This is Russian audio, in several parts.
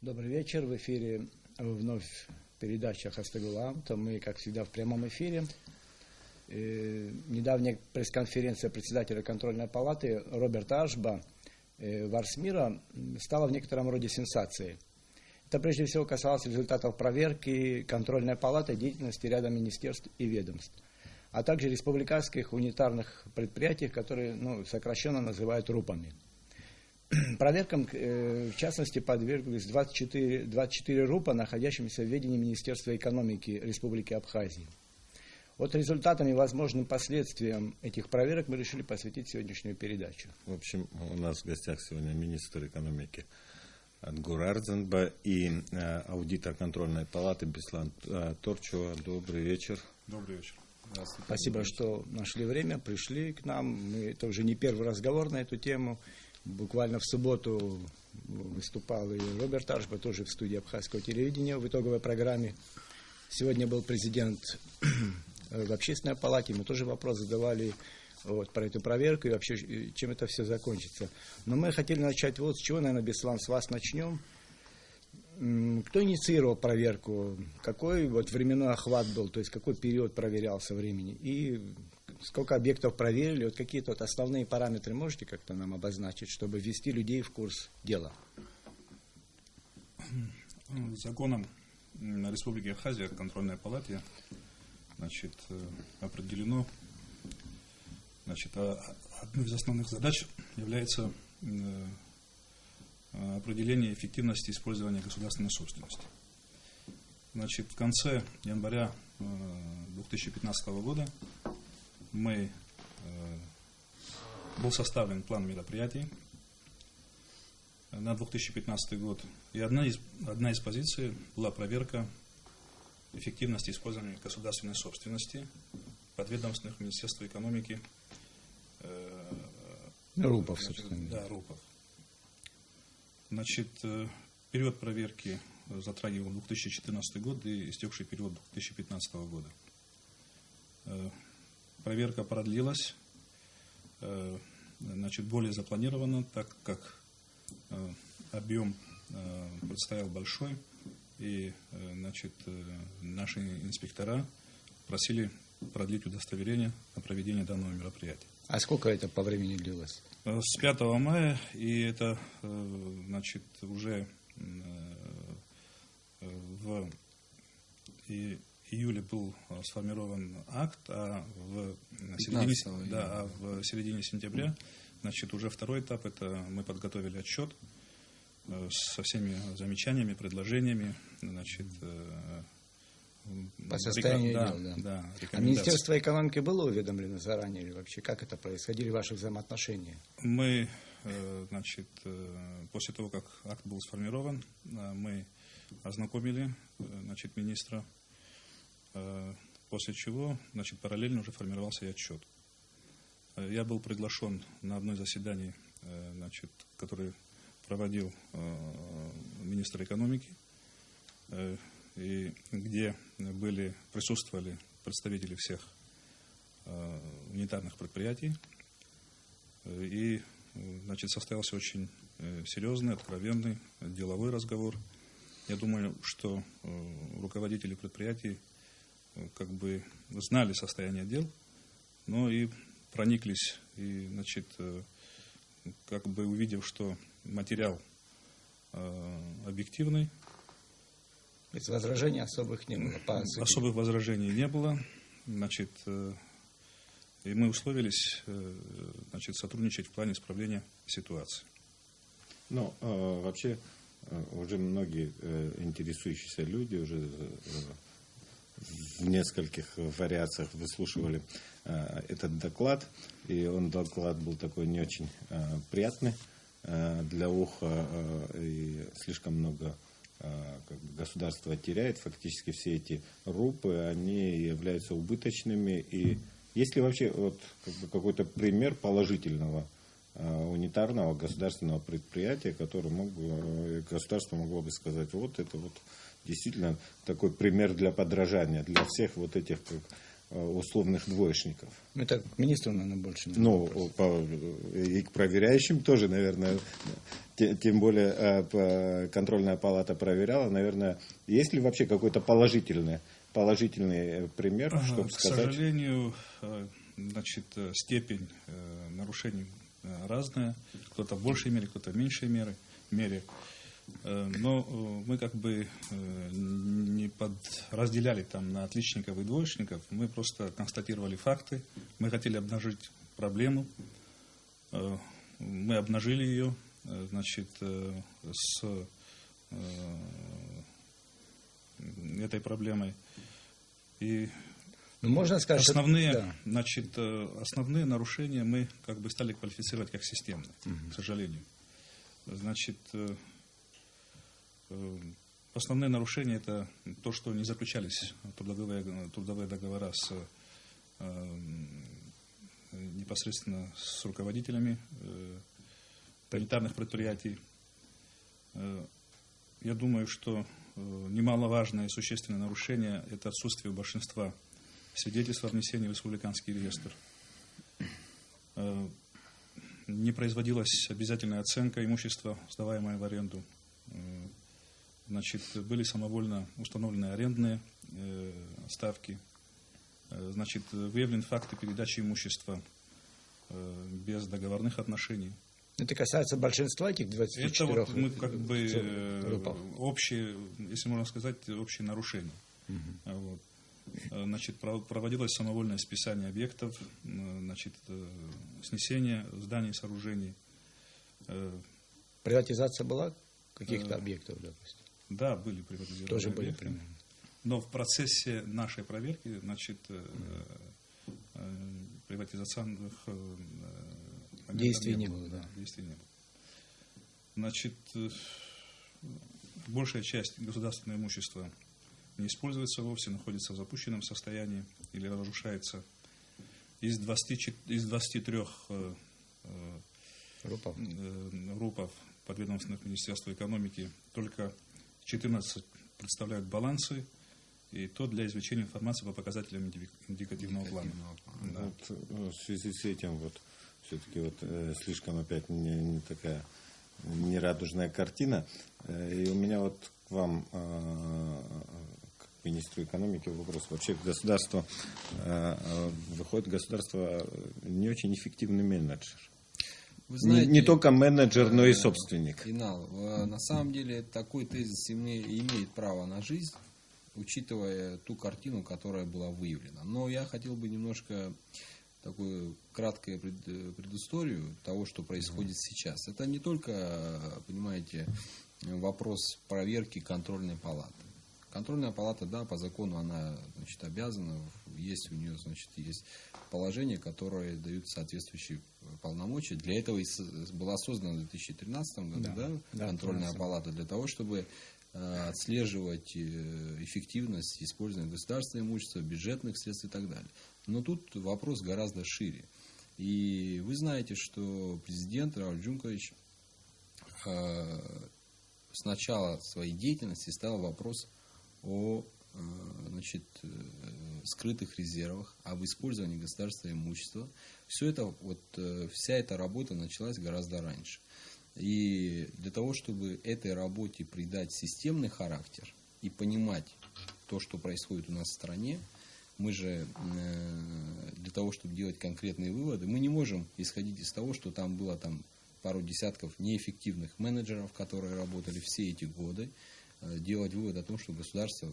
Добрый вечер. В эфире вновь передача Хастагулам. То мы, как всегда, в прямом эфире. Недавняя пресс-конференция председателя контрольной палаты Роберта Ашба в Арсмира стала в некотором роде сенсацией. Это прежде всего касалось результатов проверки контрольной палаты деятельности ряда министерств и ведомств, а также республиканских унитарных предприятий, которые сокращенно называют РУПами. Проверкам, в частности, подверглись 24 РУПа, находящимися в ведении Министерства экономики Республики Абхазия. Вот результатам и возможным последствиям этих проверок мы решили посвятить сегодняшнюю передачу. В общем, у нас в гостях сегодня министр экономики Адгур Ардзанба и аудитор контрольной палаты Беслан Торчева. Добрый вечер. Добрый вечер. Спасибо, что нашли время, пришли к нам. Это уже не первый разговор на эту тему. Буквально в субботу выступал и Роберт Ашба, тоже в студии Абхазского телевидения в итоговой программе. Сегодня был президент в общественной палате, мы тоже вопрос задавали про эту проверку и вообще, чем это все закончится. Но мы хотели начать вот с чего, наверное, Беслан, с вас начнем. Кто инициировал проверку? Какой временной охват был, то есть какой период проверялся времени? И сколько объектов проверили? Вот какие-то основные параметры можете как-то нам обозначить, чтобы ввести людей в курс дела? Законом Республики Абхазия, контрольной палате, определено, одной из основных задач является определение эффективности использования государственной собственности. В конце января 2015 года был составлен план мероприятий на 2015 год, и одна из позиций была проверка эффективности использования государственной собственности подведомственных Министерства экономики. РУПов, собственно. Да, РУПов. Период проверки затрагивал 2014 год и истекший период 2015 года. Проверка продлилась, более запланировано, так как объем представил большой, и наши инспектора просили продлить удостоверение на проведение данного мероприятия. А сколько это по времени длилось? С 5 мая, и это уже в июле был сформирован акт, а в середине сентября, уже второй этап, это мы подготовили отчет со всеми замечаниями, предложениями, по состоянию дел, да. А Министерство экономики было уведомлено заранее или вообще как это происходили ваши взаимоотношения? Мы, после того, как акт был сформирован, мы ознакомили, министра, после чего, параллельно уже формировался и отчет. Я был приглашен на одно из заседаний, которое проводил министр экономики, и где присутствовали представители всех унитарных предприятий, и состоялся очень серьезный, откровенный, деловой разговор. Я думаю, что руководители предприятий знали состояние дел, но и прониклись, и увидев, что материал объективный. То есть возражений особых не было? Особых возражений не было. И мы условились сотрудничать в плане исправления ситуации. Вообще, уже многие интересующиеся люди уже в нескольких вариациях выслушивали этот доклад. И доклад был такой не очень приятный для уха, и слишком много государство теряет. Фактически все эти РУПы, они являются убыточными. И есть ли вообще какой-то пример положительного унитарного государственного предприятия, которое государство могло бы сказать, это действительно такой пример для подражания, для всех этих условных двоечников. Это к министру, наверное, больше. Ну, и к проверяющим тоже, наверное, тем более контрольная палата проверяла, наверное, есть ли вообще какой-то положительный пример, чтобы сказать? К сожалению, значит, степень нарушений разная. Кто-то в большей мере, кто-то в меньшей мере. Но мы как бы не разделяли там на отличников и двоечников. Мы просто констатировали факты. Мы хотели обнажить проблему. Мы обнажили ее, значит, с этой проблемой. И можно сказать, основные нарушения мы как бы стали квалифицировать как системные, к сожалению. Значит, основные нарушения — это то, что не заключались трудовые договора непосредственно с руководителями планетарных предприятий. Я думаю, что немаловажное и существенное нарушение — это отсутствие у большинства свидетельств о внесении в республиканский реестр. Не производилась обязательная оценка имущества, сдаваемого в аренду. Значит, были самовольно установлены арендные ставки. Значит, выявлены факты передачи имущества без договорных отношений. Это касается большинства этих 24 Это вот мы как бы общие, если можно сказать, общие нарушения. Вот. Значит, проводилось самовольное списание объектов, значит, снесение зданий, сооружений. Приватизация была каких-то объектов, допустим? Да, были приватизированы тоже объекты. Были примерно. Но в процессе нашей проверки, значит, приватизационных действий не было. Да. Действий не было. Значит, большая часть государственного имущества не используется вовсе, находится в запущенном состоянии или разрушается. Из 23 РУПов подведомственных Министерству экономики только 14 представляют балансы, и то для извлечения информации по показателям индикативного плана. Да. Вот, в связи с этим все-таки слишком опять не такая нерадужная картина. И у меня к вам, как к министру экономики, вопрос. Вообще государство, выходит государство не очень эффективный менеджер. Вы знаете, не только менеджер, но и собственник. Инал, на самом деле такой тезис имеет право на жизнь, учитывая ту картину, которая была выявлена. Но я хотел бы немножко такую краткую предысторию того, что происходит сейчас. Это не только, понимаете, вопрос проверки контрольной палаты. Контрольная палата, да, по закону она, значит, обязана, есть у нее, значит, есть положения, которые дают соответствующие полномочия. Для этого и была создана в 2013 году, да, контрольная палата, для того, чтобы отслеживать эффективность использования государственного имущества, бюджетных средств и так далее. Но тут вопрос гораздо шире. И вы знаете, что президент Рауль Джункович с начала своей деятельности ставил вопрос о, значит, скрытых резервах, об использовании государственного имущества. Все это, вся эта работа началась гораздо раньше. И для того, чтобы этой работе придать системный характер и понимать то, что происходит у нас в стране, мы же для того, чтобы делать конкретные выводы, мы не можем исходить из того, что там было пару десятков неэффективных менеджеров, которые работали все эти годы, делать вывод о том, что государство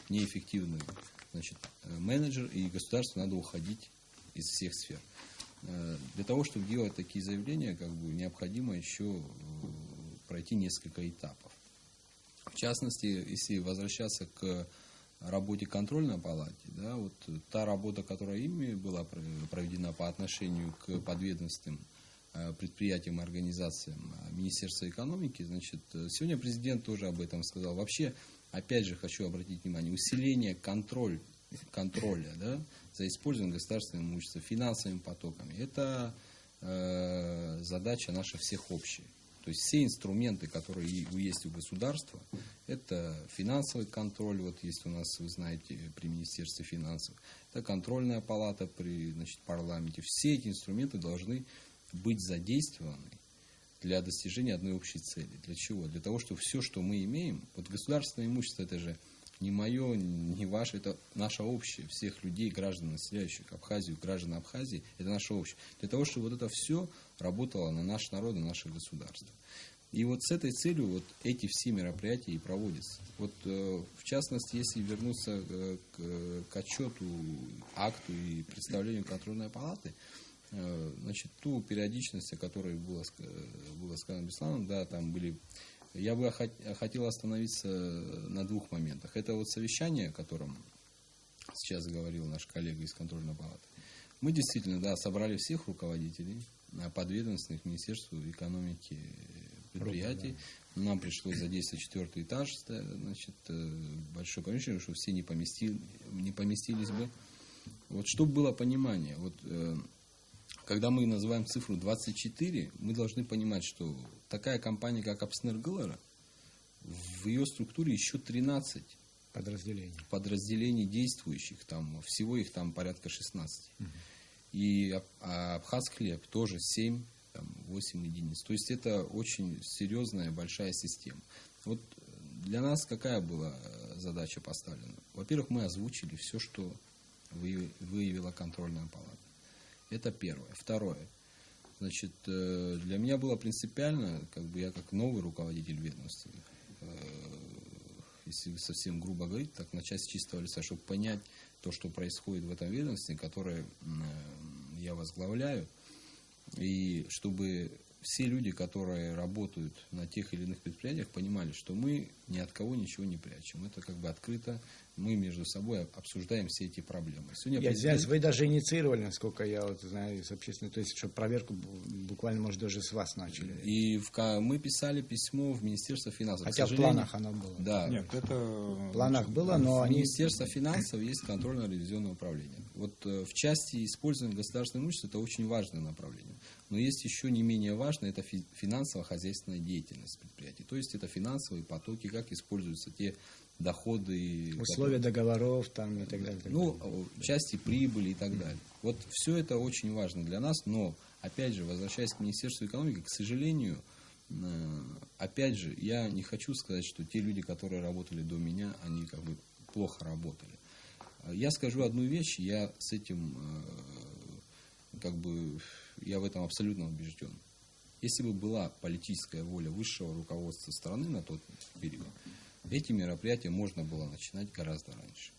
неэффективный, значит, менеджер, и государству надо уходить из всех сфер. Для того, чтобы делать такие заявления, необходимо еще пройти несколько этапов. В частности, если возвращаться к работе контрольной палаты, да, та работа, которая ими была проведена по отношению к подведомственным предприятиям и организациям Министерства экономики, значит, сегодня президент тоже об этом сказал. Вообще, опять же, хочу обратить внимание, усиление контроля, да, за использованием государственного имущества, финансовыми потоками, это задача наша всех общая. То есть все инструменты, которые есть у государства, это финансовый контроль, вот есть у нас, вы знаете, при Министерстве финансов, это контрольная палата при, значит, парламенте. Все эти инструменты должны быть задействованы для достижения одной общей цели. Для чего? Для того, чтобы все, что мы имеем, вот государственное имущество, это же не мое, не ваше, это наше общее, всех людей, граждан, населяющих Абхазию, граждан Абхазии, это наше общее. Для того, чтобы вот это все работало на наш народ, на наше государство. И вот с этой целью вот эти все мероприятия и проводятся. Вот в частности, если вернуться к отчету, акту и представлению контрольной палаты, значит, ту периодичность, о которой было сказано Бесланом, да, там были... Я бы хотел остановиться на двух моментах. Это вот совещание, о котором сейчас говорил наш коллега из контрольной палаты. Мы действительно, да, собрали всех руководителей подведомственных Министерству экономики предприятий. Нам пришлось задействовать 4-й этаж, значит, большое помещение, что все не поместились бы. Вот чтобы было понимание, вот когда мы называем цифру 24, мы должны понимать, что такая компания, как Апснергылара, в ее структуре еще 13 подразделений действующих, там, всего их там порядка 16. И Абхазхлеб тоже 7, 8 единиц. То есть это очень серьезная, большая система. Вот для нас какая была задача поставлена? Во-первых, мы озвучили все, что выявила контрольная палата. Это первое. Второе. Значит, для меня было принципиально, я как новый руководитель ведомства, если совсем грубо говорить, так начать с чистого лица, чтобы понять то, что происходит в этом ведомстве, которое я возглавляю, и чтобы все люди, которые работают на тех или иных предприятиях, понимали, что мы ни от кого ничего не прячем. Это открыто, мы между собой обсуждаем все эти проблемы. Вы даже инициировали, насколько я знаю, с общественной, то есть, чтобы проверку буквально, может, даже с вас начали. И мы писали письмо в Министерство финансов. Хотя в планах оно было. Да. Нет, это... В планах было, но в Министерстве финансов есть контрольно-ревизионное управление. Вот в части использования государственного имущества это очень важное направление. Но есть еще не менее важное, это финансово-хозяйственная деятельность предприятий. То есть это финансовые потоки, как используются те доходы... Условия договоров там и так далее. Ну, части прибыли и так далее. Вот все это очень важно для нас, но, опять же, возвращаясь к Министерству экономики, к сожалению, опять же, я не хочу сказать, что те люди, которые работали до меня, они плохо работали. Я скажу одну вещь, я с этим, я в этом абсолютно убежден. Если бы была политическая воля высшего руководства страны на тот период, эти мероприятия можно было начинать гораздо раньше.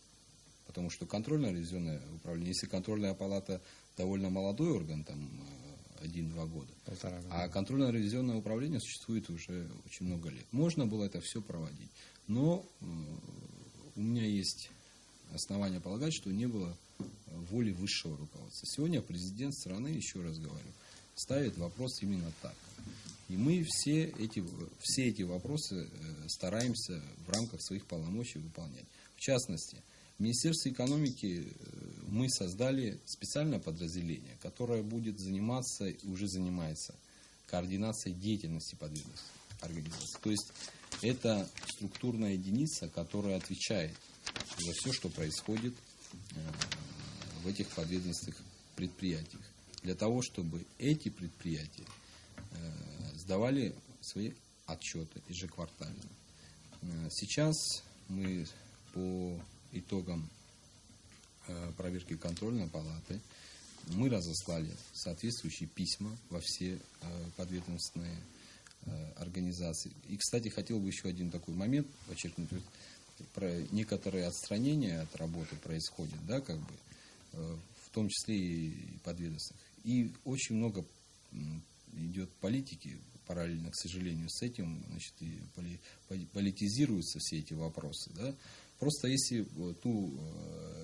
Потому что контрольно-ревизионное управление, если контрольная палата довольно молодой орган, там 1-2 года, а контрольно-ревизионное управление существует уже очень много лет. Можно было это все проводить. Но у меня есть основания полагать, что не было воли высшего руководства. Сегодня президент страны, еще раз говорю, ставит вопрос именно так. И мы все эти вопросы стараемся в рамках своих полномочий выполнять. В частности, в Министерстве экономики мы создали специальное подразделение, которое будет заниматься и уже занимается координацией деятельности подведомственных организаций. То есть это структурная единица, которая отвечает за все, что происходит в этих подведомственных предприятиях. Для того, чтобы эти предприятия сдавали свои отчеты ежеквартально. Сейчас мы по итогам проверки контрольной палаты мы разослали соответствующие письма во все подведомственные организации. И, кстати, хотел бы еще один такой момент подчеркнуть. Про некоторые отстранения от работы происходят, да, в том числе и подведомственных. И очень много идет политики параллельно, к сожалению, с этим, значит, и политизируются все эти вопросы, да. Просто если ту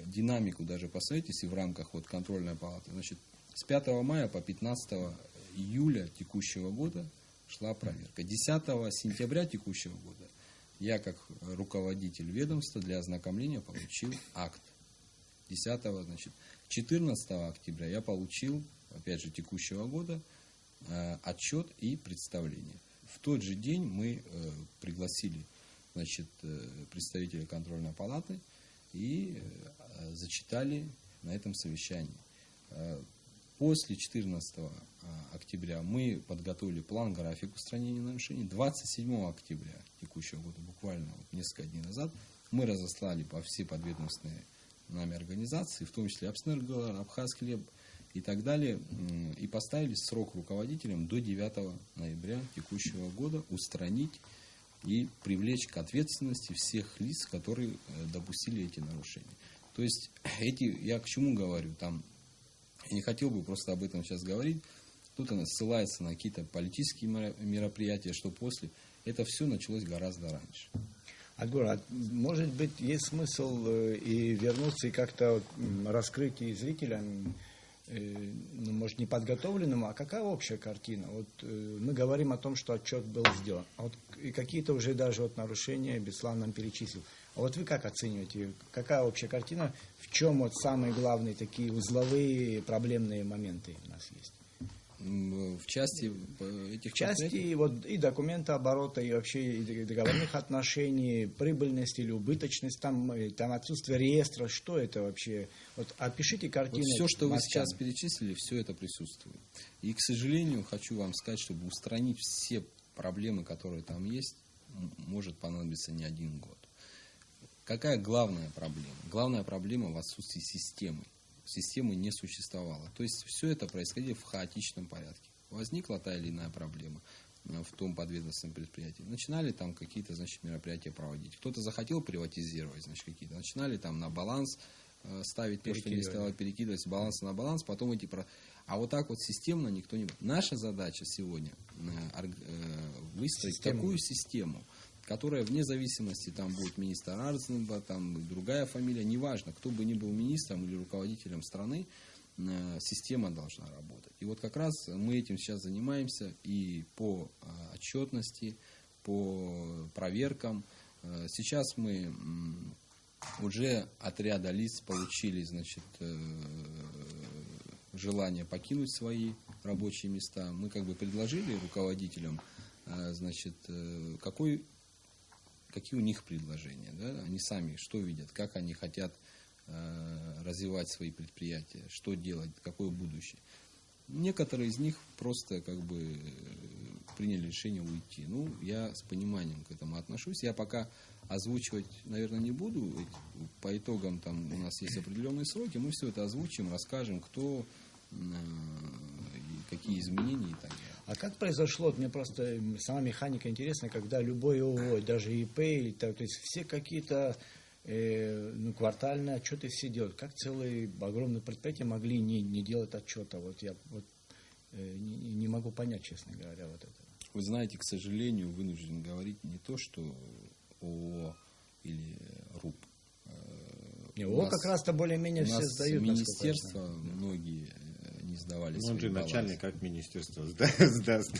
динамику даже посмотреть, если в рамках контрольной палаты, значит, с 5 мая по 15 июля текущего года шла проверка. 10 сентября текущего года я, как руководитель ведомства, для ознакомления получил акт. 14 октября я получил, опять же, текущего года, отчет и представление. в тот же день мы пригласили, значит, представителя контрольной палаты и зачитали на этом совещании. После 14 октября мы подготовили план график устранения нарушений. 27 октября текущего года, буквально несколько дней назад, мы разослали по все подведомственные нами организации, в том числе Абснергал, Абхазхлеб и так далее, и поставили срок руководителям до 9 ноября текущего года устранить и привлечь к ответственности всех лиц, которые допустили эти нарушения. То есть, я к чему говорю, там, я не хотел бы просто об этом сейчас говорить, тут она ссылается на какие-то политические мероприятия, что после, это все началось гораздо раньше. Адгур, может быть, есть смысл и вернуться, и как-то раскрыть и зрителям, ну, может, не подготовленному, а какая общая картина? Вот мы говорим о том, что отчет был сделан, а вот и какие-то уже даже вот нарушения Беслан нам перечислил. А вот вы как оцениваете, какая общая картина, в чем вот самые главные такие узловые проблемные моменты у нас есть? В части этих В части вот, и документа оборота, и вообще и договорных отношений, прибыльность или убыточность, там отсутствие реестра, что это вообще? Вот опишите картину. Вот все, что вы сейчас перечислили, все это присутствует. И, к сожалению, хочу вам сказать, чтобы устранить все проблемы, которые там есть, может понадобиться не один год. Какая главная проблема? Главная проблема в отсутствии системы. Системы не существовало. То есть все это происходило в хаотичном порядке. Возникла та или иная проблема в том подведомственном предприятии. Начинали там какие-то, значит, мероприятия проводить. Кто-то захотел приватизировать, значит, какие-то. Начинали там на баланс ставить то, что не стало, перекидывать с баланса на баланс, потом эти... А вот так вот системно никто не... Наша задача сегодня выстроить такую систему, которая вне зависимости, там будет министр Арзенба, там другая фамилия, неважно, кто бы ни был министром или руководителем страны, система должна работать. И вот как раз мы этим сейчас занимаемся и по отчетности, по проверкам. Сейчас мы уже от ряда лиц получили, значит, желание покинуть свои рабочие места. Мы как бы предложили руководителям, значит, какие у них предложения, да? Они сами что видят, как они хотят развивать свои предприятия, что делать, какое будущее. Некоторые из них просто как бы приняли решение уйти. Ну, я с пониманием к этому отношусь. Я пока озвучивать, наверное, не буду. По итогам там у нас есть определенные сроки. Мы все это озвучим, расскажем, кто, какие изменения и так далее. А как произошло, вот мне просто сама механика интересна, когда любой ООО, даже ИП, то есть все какие-то квартальные отчеты все делают. Как целые огромные предприятия могли не делать отчета? Вот я не могу понять, честно говоря, вот это. Вы знаете, к сожалению, вынужден говорить не то, что ООО или РУП. ООО как раз-то более-менее все сдают. Министерства многие не сдавали свои Он же балансы. начальник, как министерство сдаст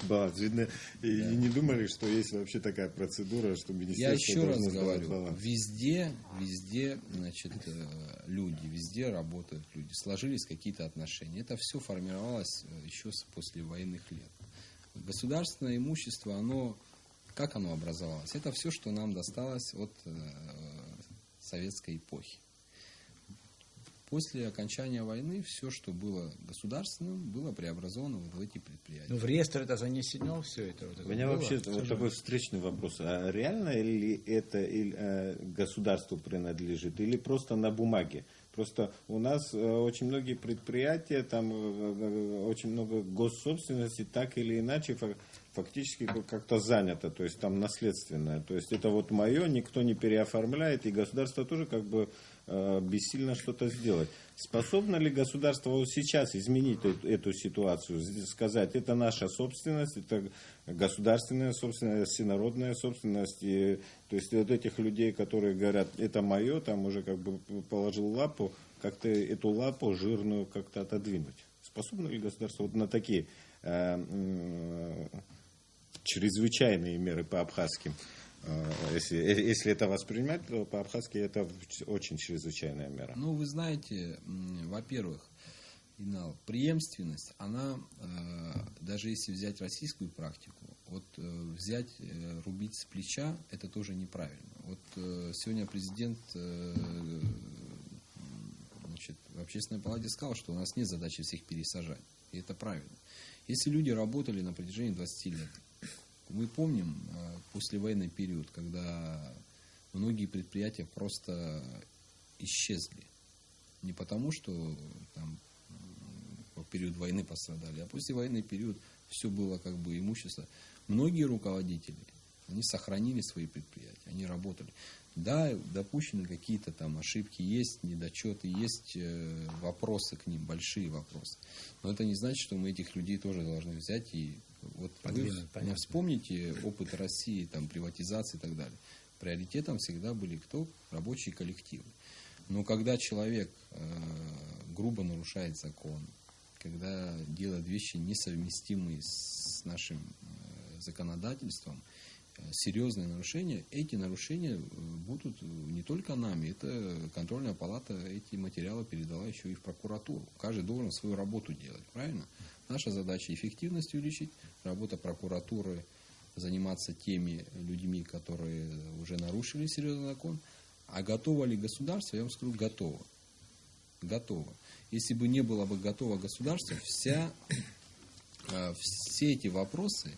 баланс. Видно, и не думали, что есть вообще такая процедура, что министерство Я еще раз должно сдавать говорю, баланс. везде, значит, люди, везде работают люди, сложились какие-то отношения. Это все формировалось еще с послевоенных лет. Государственное имущество, как оно образовалось? Это все, что нам досталось от советской эпохи. После окончания войны все, что было государственным, было преобразовано в эти предприятия. Ну, в реестр это занесено все это? Вот это У меня было? вообще вот такой встречный вопрос. А реально ли это государству принадлежит или просто на бумаге? Просто у нас очень многие предприятия, там очень много госсобственности, так или иначе фактически как-то занято, то есть там наследственное. То есть это вот мое, никто не переоформляет, и государство тоже как бы бессильно что-то сделать. Способно ли государство вот сейчас изменить эту ситуацию, сказать, это наша собственность, это государственная собственность, всенародная собственность, и, то есть вот этих людей, которые говорят, это мое, там уже как бы положил лапу, как-то эту лапу жирную как-то отодвинуть. Способно ли государство вот на такие чрезвычайные меры по абхазским? Если это воспринимать, то по-абхазски это очень чрезвычайная мера. Ну, вы знаете, во-первых, Инал, преемственность, она, даже если взять российскую практику, вот взять, рубить с плеча, это тоже неправильно. Вот сегодня президент значит, в Общественной палате сказал, что у нас нет задачи всех пересажать. И это правильно. Если люди работали на протяжении 20 лет, мы помним послевоенный период, когда многие предприятия просто исчезли. Не потому, что там, в период войны пострадали, а послевоенный период все было как бы имущество. Многие руководители, они сохранили свои предприятия, они работали. Да, допущены какие-то там ошибки, есть недочеты, есть вопросы к ним, большие вопросы. Но это не значит, что мы этих людей тоже должны взять и вот вы вспомните опыт России, там, приватизации и так далее. Приоритетом всегда были кто? Рабочие коллективы. Но когда человек грубо нарушает закон, когда делает вещи несовместимые с нашим законодательством, серьезные нарушения, эти нарушения будут не только нами, это контрольная палата эти материалы передала еще и в прокуратуру. Каждый должен свою работу делать, правильно? Наша задача эффективность увеличить, работа прокуратуры заниматься теми людьми, которые уже нарушили серьезный закон. А готово ли государство? Я вам скажу, готово. Готово. Если бы не было бы готово государство, все эти вопросы,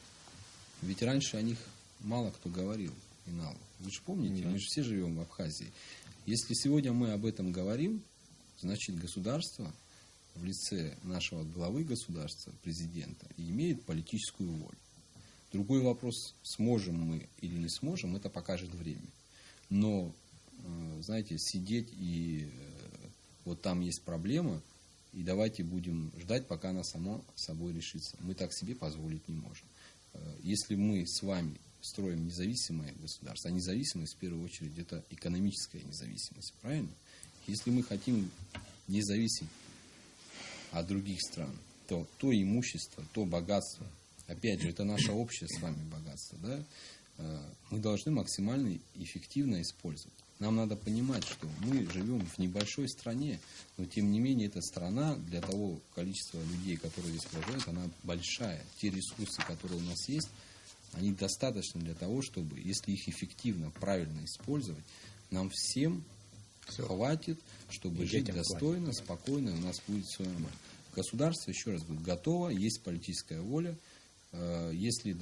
ведь раньше о них мало кто говорил. Вы же помните, мы же все живем в Абхазии. Если сегодня мы об этом говорим, значит государство в лице нашего главы государства, президента, имеет политическую волю. Другой вопрос, сможем мы или не сможем, это покажет время. Но, знаете, сидеть и вот там есть проблема, и давайте будем ждать, пока она сама собой решится. Мы так себе позволить не можем. Если мы с вами строим независимое государство, а независимость в первую очередь это экономическая независимость, правильно? Если мы хотим не зависеть от других стран, то имущество, то богатство, опять же, это наше общее с вами богатство, да? Мы должны максимально эффективно использовать. Нам надо понимать, что мы живем в небольшой стране, но тем не менее эта страна для того количества людей, которые здесь проживают, она большая. Те ресурсы, которые у нас есть, они достаточны для того, чтобы, если их эффективно, правильно использовать, нам всем хватит, чтобы жить достойно, спокойно, и у нас будет все нормально. Государство, еще раз говорю, готово, есть политическая воля. Если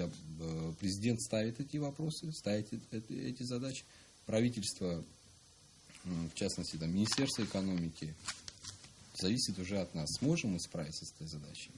президент ставит эти вопросы, ставит эти задачи, правительство, в частности, там, Министерство экономики, зависит уже от нас. Сможем мы справиться с этой задачей?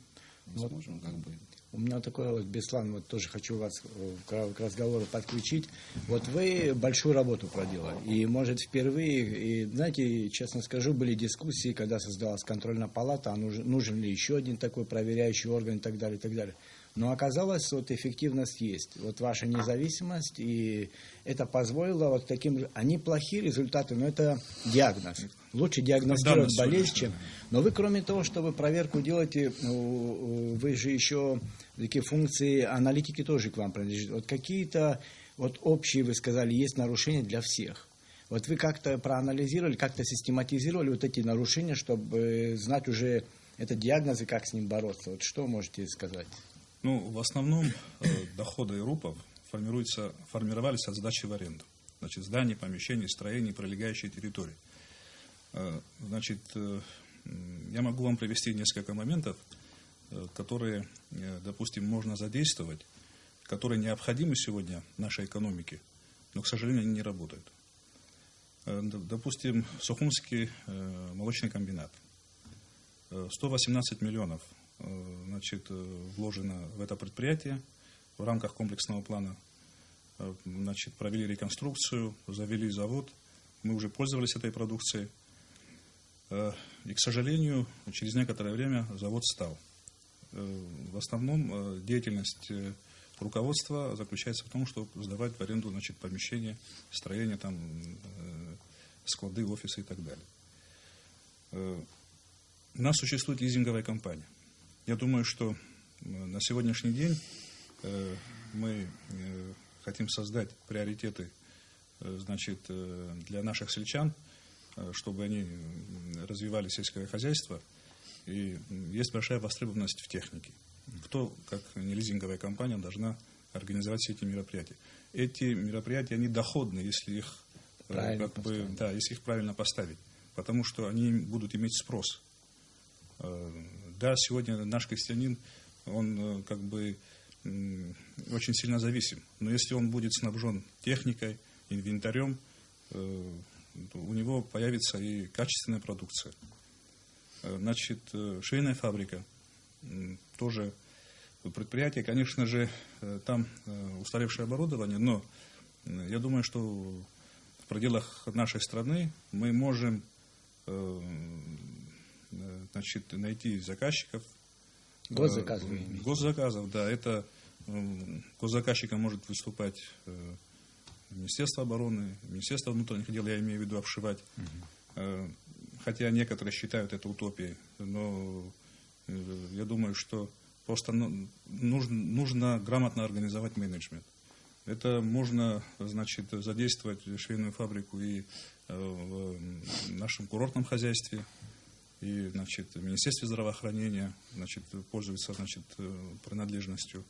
Не сможем, как бы. У меня такой вот, Беслан, вот тоже хочу вас к разговору подключить. Вот вы большую работу проделали. И, может, впервые, и, знаете, честно скажу, были дискуссии, когда создавалась контрольная палата, а нужен ли еще один такой проверяющий орган и так далее, и так далее. Но оказалось, вот эффективность есть. Вот ваша независимость, и это позволило вот таким... Они плохие результаты, но это диагноз. Лучше диагностировать болезнь, чем... Но вы, кроме того, что вы проверку делаете, вы же еще такие функции аналитики тоже к вам принадлежат. Вот какие-то вот общие, вы сказали, есть нарушения для всех. Вот вы как-то проанализировали, как-то систематизировали вот эти нарушения, чтобы знать уже этот диагноз и как с ним бороться. Вот что можете сказать? Ну, в основном доходы РУПов формировались от сдачи в аренду. Значит, зданий, помещений, строений, прилегающей территории. Значит, я могу вам привести несколько моментов, которые, допустим, можно задействовать, которые необходимы сегодня нашей экономике, но, к сожалению, они не работают. Допустим, Сухумский молочный комбинат. 118 миллионов значит, вложено в это предприятие в рамках комплексного плана. Значит, провели реконструкцию, завели завод. Мы уже пользовались этой продукцией. И, к сожалению, через некоторое время завод стал. В основном деятельность руководства заключается в том, чтобы сдавать в аренду, значит, помещения, строения, там, склады, офисы и так далее. У нас существует лизинговая компания. Я думаю, что на сегодняшний день мы хотим создать приоритеты, значит, для наших сельчан, чтобы они развивали сельское хозяйство. И есть большая востребованность в технике. Кто, как не лизинговая компания, должна организовать все эти мероприятия. Эти мероприятия, они доходны, если их, если их правильно поставить, потому что они будут иметь спрос. Да, сегодня наш крестьянин, он как бы очень сильно зависим, но если он будет снабжен техникой, инвентарем, у него появится и качественная продукция. Значит, швейная фабрика, тоже предприятие, конечно же, там устаревшее оборудование, но я думаю, что в пределах нашей страны мы можем найти заказчиков. Госзаказов, да. Это госзаказчиком может выступать Министерство обороны, Министерство внутренних дел, я имею в виду обшивать. Хотя некоторые считают это утопией, но я думаю, что просто нужно грамотно организовать менеджмент. Это можно, значит, задействовать швейную фабрику и в нашем курортном хозяйстве, и, значит, в Министерстве здравоохранения, значит, пользуется, значит, принадлежностью,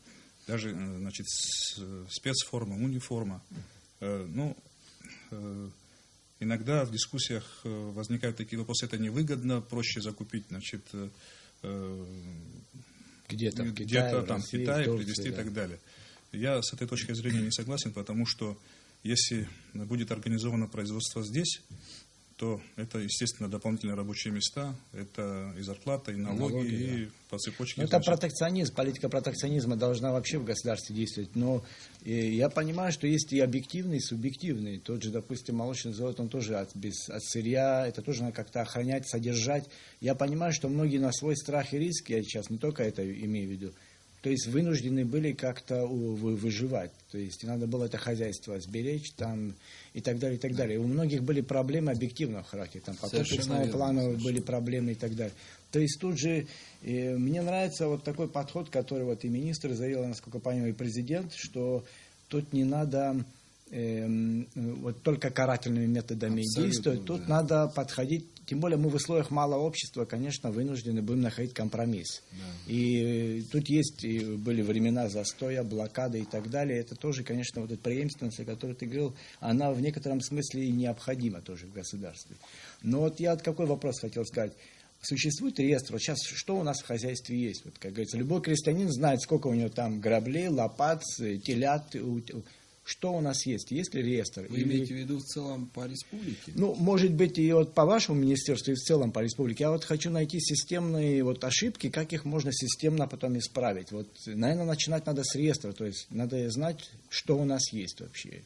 даже, значит, спецформа, униформа. Иногда в дискуссиях возникают такие вопросы: это невыгодно, проще закупить, значит, где-то там в Китае, привезти и так далее. Я с этой точки зрения не согласен, потому что если будет организовано производство здесь, то это, естественно, дополнительные рабочие места, это и зарплата, и налоги, и по цепочке. Это протекционизм, политика протекционизма должна вообще в государстве действовать. Но я понимаю, что есть и объективный, и субъективный. Тот же, допустим, молочный завод, он тоже от сырья, это тоже надо как-то охранять, содержать. Я понимаю, что многие на свой страх и риск, я сейчас не только это имею в виду, то есть вынуждены были как-то выживать. То есть надо было это хозяйство сберечь там, и так далее, и так далее. У многих были проблемы объективного характера. Там по комплексному плану были проблемы и так далее. То есть тут же мне нравится вот такой подход, который вот и министр заявил, насколько я понимаю, и президент, что тут не надо вот только карательными методами действовать. Тут надо подходить. Тем более мы в условиях малого общества, конечно, вынуждены будем находить компромисс. Да. И тут есть, и были времена застоя, блокады и так далее. Это тоже, конечно, вот эта преемственность, о которой ты говорил, она в некотором смысле и необходима тоже в государстве. Но вот я вот какой вопрос хотел сказать. Существует реестр. Вот сейчас что у нас в хозяйстве есть? Вот, как говорится, любой крестьянин знает, сколько у него там граблей, лопат, телят. Что у нас есть? Есть ли реестр? Вы имеете в виду в целом по республике? Ну, может быть, и вот по вашему министерству, и в целом по республике. Я вот хочу найти системные вот ошибки, как их можно системно потом исправить. Вот, наверное, начинать надо с реестра. То есть надо знать, что у нас есть вообще.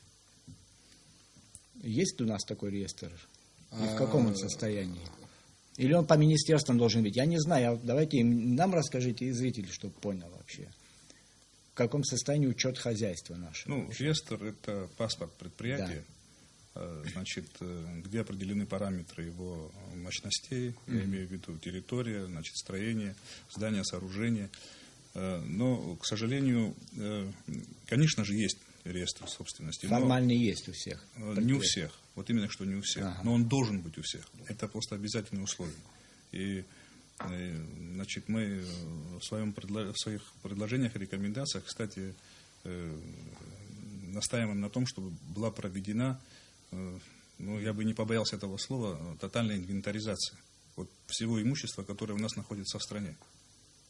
Есть ли у нас такой реестр? И в каком он состоянии? Или он по министерствам должен быть? Я не знаю. Давайте нам расскажите, и зрители, чтобы понял вообще. В каком состоянии учет хозяйства нашего? Ну, реестр – это паспорт предприятия, да. Значит, где определены параметры его мощностей, я имею в виду территория, значит, строение, здание, сооружение. Но, к сожалению, конечно же, есть реестр собственности. Формально есть у всех? Не у всех. Вот именно, что не у всех. Ага. Но он должен быть у всех. Это просто обязательное условие. И значит, мы в своих предложениях и рекомендациях, кстати, настаиваем на том, чтобы была проведена, ну, я бы не побоялся этого слова, тотальная инвентаризация вот всего имущества, которое у нас находится в стране.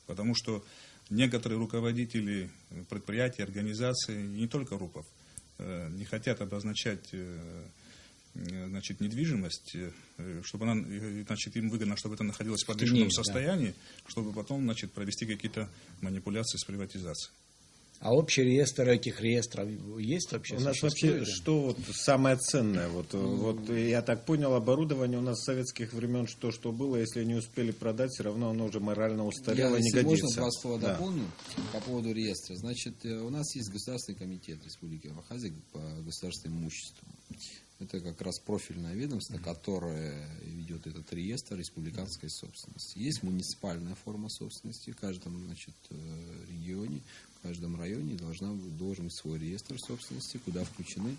Потому что некоторые руководители предприятий, организаций, не только РУПов, не хотят обозначать, значит, недвижимость, чтобы она, значит, им выгодно, чтобы это находилось в подвешенном состоянии, да. Чтобы потом, значит, провести какие-то манипуляции с приватизацией. А общий реестр этих реестров есть вообще? У нас вообще, что вот самое ценное? Вот я так понял, оборудование у нас с советских времен, что было, если не успели продать, все равно оно уже морально устарело и не годится. Можно два слова дополню по поводу реестра. Значит, у нас есть Государственный комитет Республики Абхазия по государственному имуществу. Это как раз профильное ведомство, которое ведет этот реестр республиканской собственности. Есть муниципальная форма собственности. В каждом, значит, регионе, в каждом районе должен быть свой реестр собственности, куда включены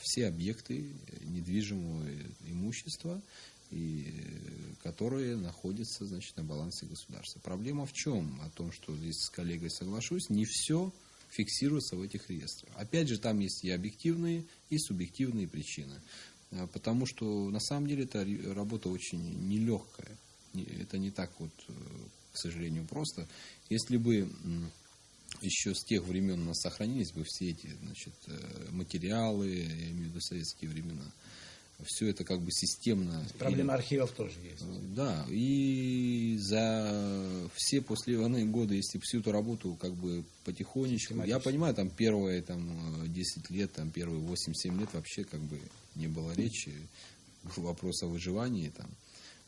все объекты недвижимого имущества, которые находятся, значит, на балансе государства. Проблема в чем? О том, что здесь с коллегой соглашусь, не все фиксируется в этих реестрах. Опять же, там есть и объективные, и субъективные причины. Потому что на самом деле эта работа очень нелегкая. Это не так вот, к сожалению, просто. Если бы еще с тех времен у нас сохранились бы все эти, значит, материалы, я имею в виду советские времена, все это как бы системно. Проблема архивов тоже есть. Да, и за все послевоенные годы, если всю эту работу как бы потихонечку, я понимаю, там первые там, 10 лет, там первые 8-7 лет вообще как бы не было речи, был вопрос о выживании там.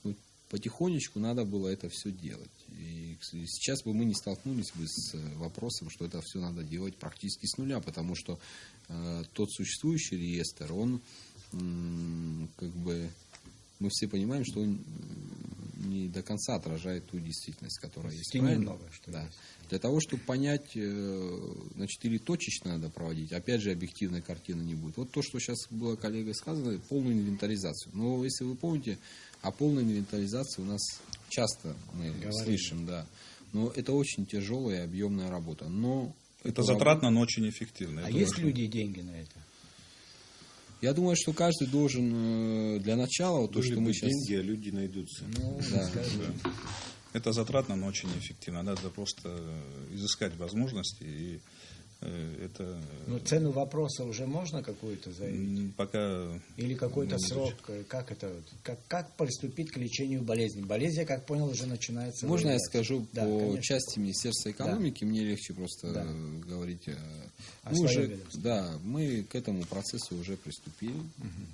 Ну, потихонечку надо было это все делать. И сейчас бы мы не столкнулись бы с вопросом, что это все надо делать практически с нуля, потому что тот существующий реестр, он как бы мы все понимаем, что он не до конца отражает ту действительность, которая есть. Немного, что да. есть. Для того, чтобы понять, значит, или точечно надо проводить, опять же, объективной картины не будет. Вот то, что сейчас было коллегой сказано, полную инвентаризацию. Но если вы помните, о полной инвентаризации у нас часто мы слышим, да. Но это очень тяжелая и объемная работа. Но это затратно, но очень эффективно. А есть люди и деньги на это? Я думаю, что каждый должен для начала, вот то, что мы сейчас... деньги, а люди найдутся. Ну, да. Это затратно, но очень эффективно. Надо просто изыскать возможности и это... Ну, цену вопроса уже можно какую-то заявить? Пока... Или какой-то срок? Как это? Как приступить к лечению болезни? Болезнь, я как понял, уже начинается... Можно я скажу да, по конечно. части Министерства экономики? Да. Мне легче просто говорить. Мы уже, мы к этому процессу уже приступили.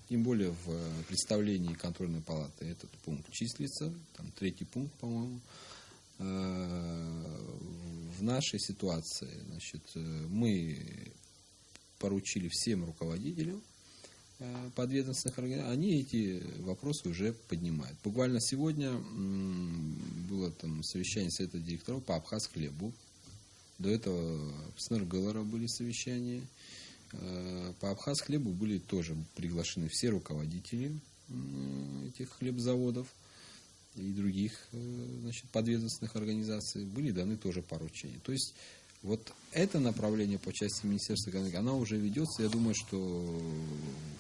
Тем более в представлении контрольной палаты этот пункт числится. Там 3-й пункт, по-моему. В нашей ситуации, значит, мы поручили всем руководителям подведомственных организаций, они эти вопросы уже поднимают. Буквально сегодня было там совещание совета директоров по Абхазхлебу. До этого в Снергеллера были совещания. По Абхазхлебу были тоже приглашены все руководители этих хлебзаводов и других, значит, подведомственных организаций, были даны тоже поручения. То есть вот это направление по части Министерства экономики, оно уже ведется. Я думаю, что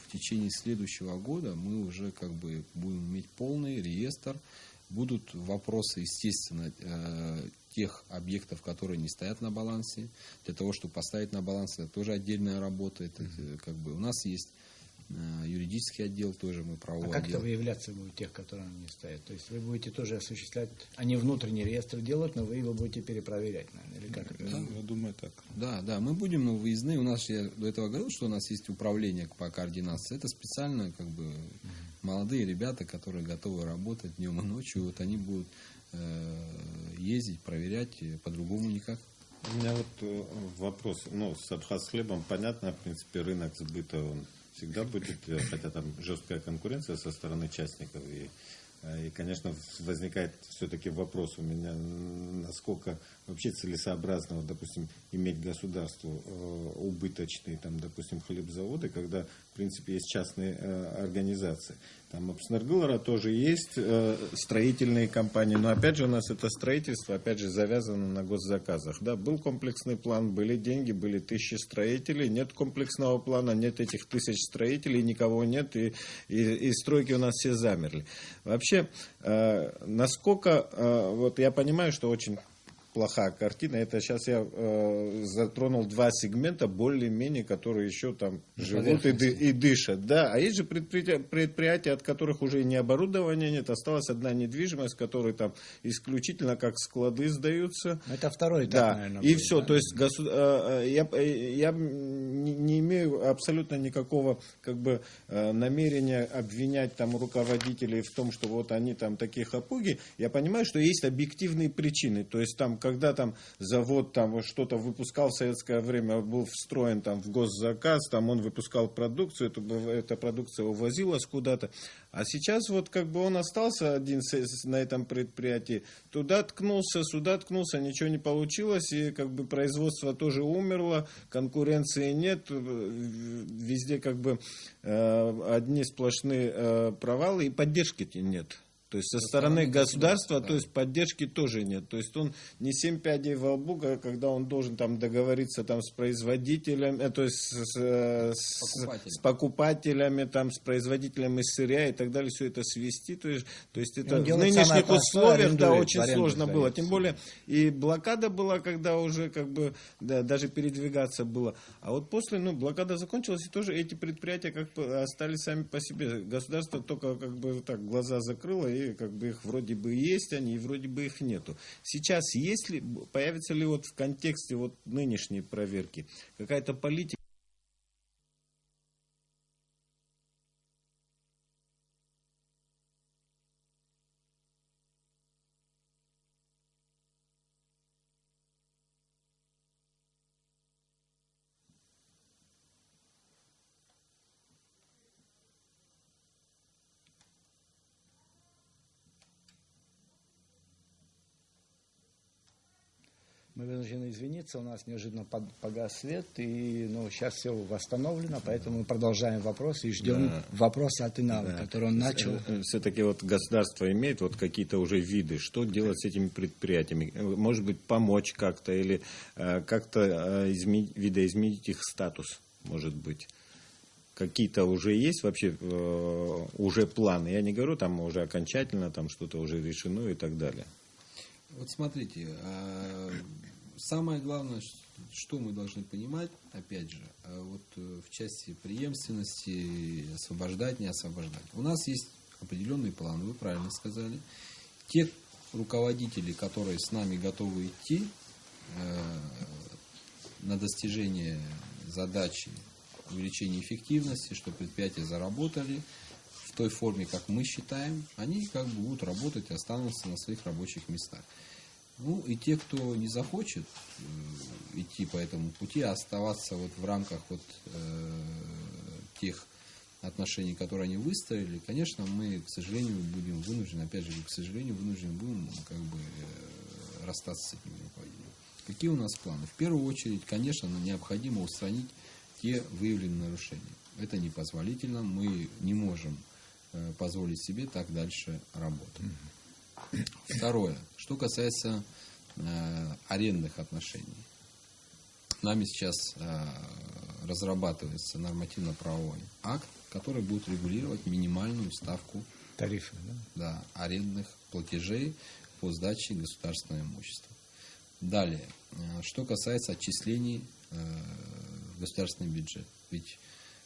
в течение следующего года мы уже как бы будем иметь полный реестр. Будут вопросы, естественно, тех объектов, которые не стоят на балансе. Для того, чтобы поставить на баланс, это тоже отдельная работа. Это, как бы, у нас есть юридический отдел, тоже мы правовой отдел. А как-то выявляться будут тех, которые не стоят? То есть вы будете тоже осуществлять, они внутренний реестр делать, но вы его будете перепроверять, наверное, или как это? Да, я думаю, так. Да, мы будем выездные. У нас, я до этого говорил, что у нас есть управление по координации. Это специально, как бы, молодые ребята, которые готовы работать днем и ночью. Вот они будут ездить, проверять, по-другому никак. У меня вот вопрос. Ну, с Абхазхлебом понятно, в принципе, рынок сбыта, он всегда будет, хотя там жесткая конкуренция со стороны частников. И конечно, возникает все-таки вопрос у меня, насколько вообще целесообразно, вот, допустим, иметь государству убыточные, там, допустим, хлебзаводы, когда, в принципе, есть частные организации. Там у Снергеллера тоже есть строительные компании, но опять же у нас это строительство, опять же, завязано на госзаказах. Да, был комплексный план, были деньги, были 1000 строителей, нет комплексного плана, нет этих 1000 строителей, никого нет, и стройки у нас все замерли. Вообще, насколько, вот я понимаю, что очень плохая картина. Это сейчас я затронул 2 сегмента, более-менее, которые еще там живут и дышат. Да, а есть же предприятия, от которых уже не оборудования нет, осталась одна недвижимость, которые там исключительно как склады сдаются. Это второй этап, да, наверное. И будет, все. Да? То есть я не имею абсолютно никакого как бы намерения обвинять там руководителей в том, что вот они там такие хапуги. Я понимаю, что есть объективные причины. То есть там когда там завод там что-то выпускал в советское время, был встроен там в госзаказ, там он выпускал продукцию, эта продукция увозилась куда-то. А сейчас вот как бы он остался один на этом предприятии, туда ткнулся, сюда ткнулся, ничего не получилось, и как бы производство тоже умерло, конкуренции нет, везде как бы одни сплошные провалы, и поддержки нет. То есть со стороны государства, то есть поддержки тоже нет. То есть он не 7 пядей во лбу, когда он должен там договориться там с производителем, то есть с покупателями, там, с производителями сырья и так далее, все это свести. То есть это в нынешних условиях очень сложно было. Тем более и блокада была, когда уже как бы даже передвигаться было. А вот после блокада закончилась, и тоже эти предприятия как бы остались сами по себе. Государство только как бы так глаза закрыло, и как бы их вроде бы есть они, и вроде бы их нету. Сейчас появится ли вот в контексте вот нынешней проверки какая-то политика? Мы вынуждены извиниться, у нас неожиданно погас свет, и сейчас все восстановлено, поэтому мы продолжаем вопрос и ждем вопроса от Инала, который он начал. Все-таки вот государство имеет вот какие-то уже виды, что делать с этими предприятиями? Может быть, помочь как-то или как-то видоизменить их статус, может быть? Какие-то уже есть вообще уже планы? Я не говорю там уже окончательно, там что-то уже решено и так далее. Вот смотрите, самое главное, что мы должны понимать, опять же, вот в части преемственности, освобождать, не освобождать. У нас есть определенные планы, вы правильно сказали. Те руководители, которые с нами готовы идти на достижение задачи увеличения эффективности, чтобы предприятия заработали в той форме, как мы считаем, они как бы будут работать и останутся на своих рабочих местах. И те, кто не захочет идти по этому пути, а оставаться вот в рамках тех отношений, которые они выставили, конечно, мы, к сожалению, будем вынуждены, опять же, будем как бы расстаться с этими руководителями. Какие у нас планы? В первую очередь, конечно, необходимо устранить те выявленные нарушения. Это непозволительно, мы не можем позволить себе так дальше работать. Второе. Что касается арендных отношений. Нами сейчас разрабатывается нормативно-правовой акт, который будет регулировать минимальную ставку тарифа, арендных платежей по сдаче государственного имущества. Далее. Что касается отчислений в государственный бюджет. Ведь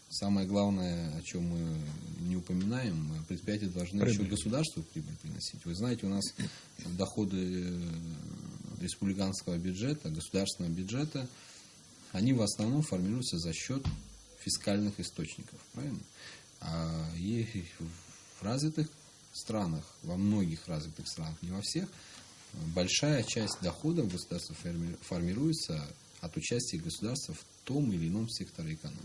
самое главное, о чем мы не упоминаем, предприятия должны еще государству прибыль приносить. Вы знаете, у нас доходы республиканского бюджета, государственного бюджета, они в основном формируются за счет фискальных источников. Правильно? И в развитых странах, во многих развитых странах, не во всех, большая часть доходов государства формируется от участия государства в том или ином секторе экономики.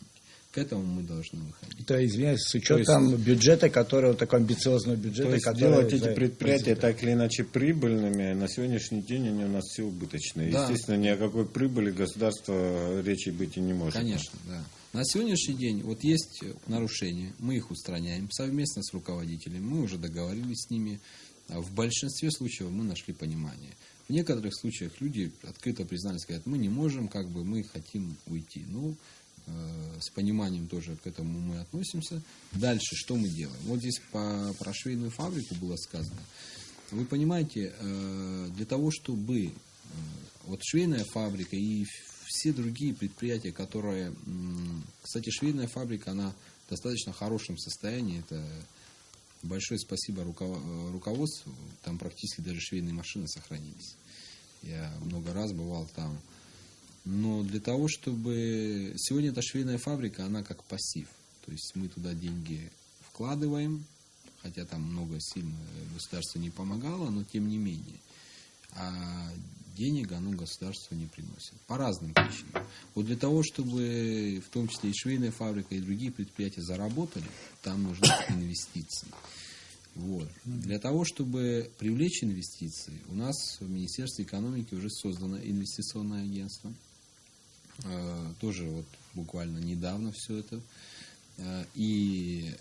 К этому мы должны выходить. Это, извиняюсь, с учетом бюджета, который, такого амбициозного бюджета, то есть делать эти предприятия так или иначе прибыльными, на сегодняшний день они у нас все убыточные. Да. Естественно, ни о какой прибыли государства речи быть и не может. Конечно, да. На сегодняшний день вот есть нарушения, мы их устраняем совместно с руководителями, мы уже договорились с ними. В большинстве случаев мы нашли понимание. В некоторых случаях люди открыто признались, говорят, мы не можем, мы хотим уйти. С пониманием тоже к этому мы относимся. Дальше что мы делаем? Вот здесь про швейную фабрику было сказано. Вы понимаете, для того, чтобы вот швейная фабрика и все другие предприятия, которые... Кстати, швейная фабрика, она в достаточно хорошем состоянии. Это большое спасибо руководству. Там практически даже швейные машины сохранились. Я много раз бывал там. Но для того, чтобы... Сегодня эта швейная фабрика, она как пассив. То есть мы туда деньги вкладываем, хотя там много сильно государство не помогало, но тем не менее. А денег оно государству не приносит. По разным причинам. Вот для того, чтобы в том числе и швейная фабрика, и другие предприятия заработали, там нужны инвестиции. Вот. Для того, чтобы привлечь инвестиции, у нас в Министерстве экономики уже создано инвестиционное агентство. Тоже вот буквально недавно все это. И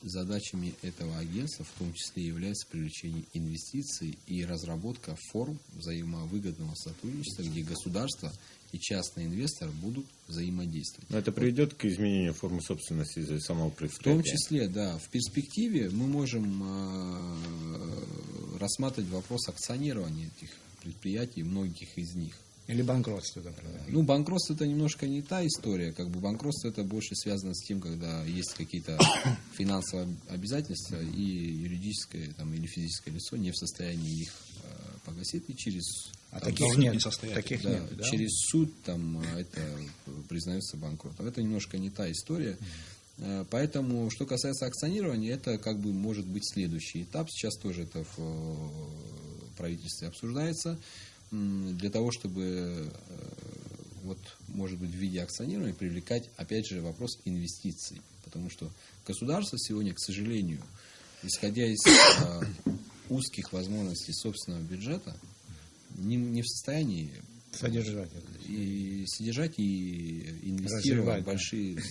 задачами этого агентства в том числе является привлечение инвестиций и разработка форм взаимовыгодного сотрудничества, где государство и частные инвесторы будут взаимодействовать. Но это приведет к изменению формы собственности из-за самого В предприятия? том числе, да, в перспективе мы можем рассматривать вопрос акционирования этих предприятий, многих из них. Или банкротство, например. Ну, банкротство это немножко не та история. Как бы банкротство это больше связано с тем, когда есть какие-то финансовые обязательства, и юридическое там, или физическое лицо не в состоянии их погасить, и через, А там, таких должник нет. несостоятельный. Таких да, нет, да? через суд там, это признается банкротом. Это немножко не та история. Поэтому, что касается акционирования, это как бы может быть следующий этап. Сейчас тоже это в правительстве обсуждается. Для того, чтобы, вот, может быть, в виде акционирования привлекать, опять же, вопрос инвестиций. Потому что государство сегодня, к сожалению, исходя из узких возможностей собственного бюджета, не в состоянии Содержать это. и содержать, и инвестировать Развивать, в большие...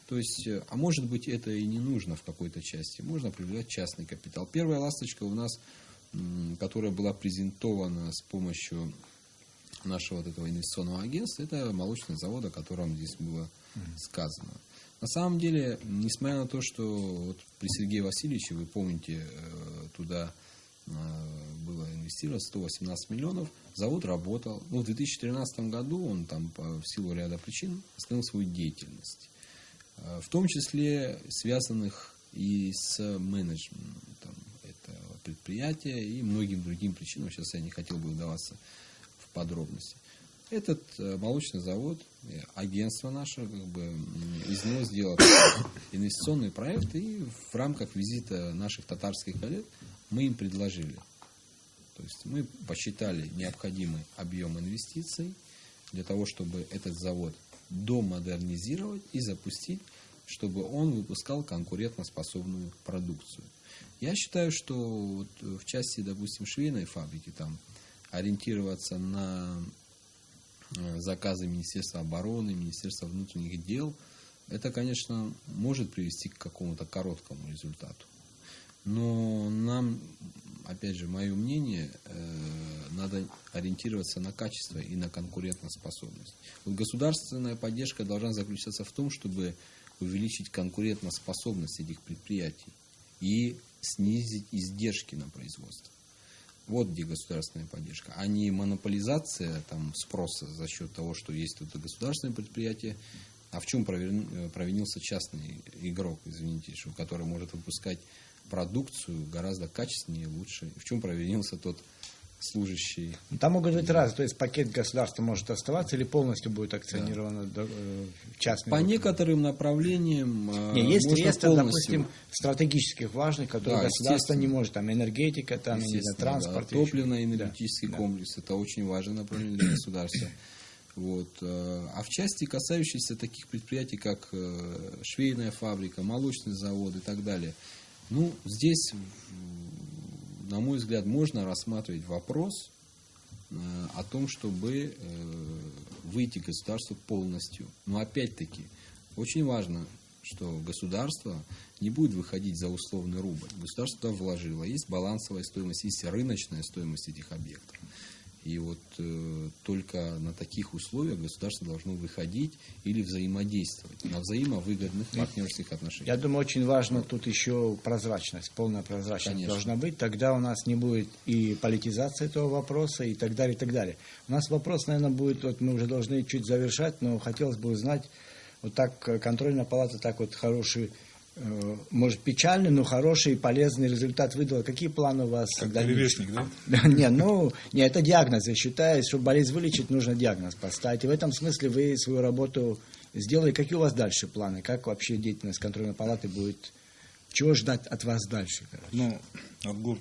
То есть, а может быть, это и не нужно в какой-то части. Можно привлекать частный капитал. Первая ласточка у нас, которая была презентована с помощью нашего вот этого инвестиционного агентства, это молочный завод, о котором здесь было сказано. На самом деле, несмотря на то, что вот при Сергее Васильевиче, вы помните, туда было инвестировано 118 миллионов, завод работал. Ну, в 2013 году он там в силу ряда причин остановил свою деятельность. В том числе связанных и с менеджментом этого предприятия и многим другим причинам. Сейчас я не хотел бы вдаваться в подробности. Этот молочный завод, агентство наше, как бы, из него сделало инвестиционный проект, и в рамках визита наших татарских коллег мы им предложили. То есть мы посчитали необходимый объем инвестиций для того, чтобы этот завод домодернизировать и запустить, чтобы он выпускал конкурентоспособную продукцию. Я считаю, что вот в части, допустим, швейной фабрики там ориентироваться на заказы Министерства обороны, Министерства внутренних дел, это, конечно, может привести к какому-то короткому результату. Но нам, опять же, мое мнение, надо ориентироваться на качество и на конкурентоспособность. Вот государственная поддержка должна заключаться в том, чтобы увеличить конкурентоспособность этих предприятий и снизить издержки на производство. Вот где государственная поддержка, а не монополизация там, спроса за счет того, что есть это государственное предприятие. А в чем провинился частный игрок, извините, который может выпускать продукцию гораздо качественнее и лучше? В чем провинился тот служащий? Там могут быть разные, то есть пакет государства может оставаться или полностью будет акционировано частный. По некоторым направлениям есть можно реестр, полностью... допустим, стратегических важных, которые государство не может, там энергетика, там, не знаю, транспорт. Да, топливно-энергетический комплекс, это очень важное направление для государства. Вот. А в части, касающейся таких предприятий, как швейная фабрика, молочный завод и так далее, ну, здесь, на мой взгляд, можно рассматривать вопрос о том, чтобы выйти к государству полностью. Но опять-таки, очень важно, что государство не будет выходить за условный рубль. Государство туда вложило. Есть балансовая стоимость, есть рыночная стоимость этих объектов. И вот только на таких условиях государство должно выходить или взаимодействовать на взаимовыгодных партнерских отношениях. Я думаю, очень важно тут еще прозрачность, полная прозрачность. Конечно. Должна быть. Тогда у нас не будет и политизации этого вопроса, и так далее, и так далее. У нас вопрос, наверное, будет, вот мы уже должны чуть завершать, но хотелось бы узнать, вот так контрольная палата так вот хороший, может, печальный, но хороший и полезный результат выдала. Какие планы у вас? Как перевесник, да? Не, это диагноз. Я считаю, чтобы болезнь вылечить, нужно диагноз поставить. И в этом смысле вы свою работу сделали. Какие у вас дальше планы? Как вообще деятельность контрольной палаты будет? Чего ждать от вас дальше? Ну, Адгур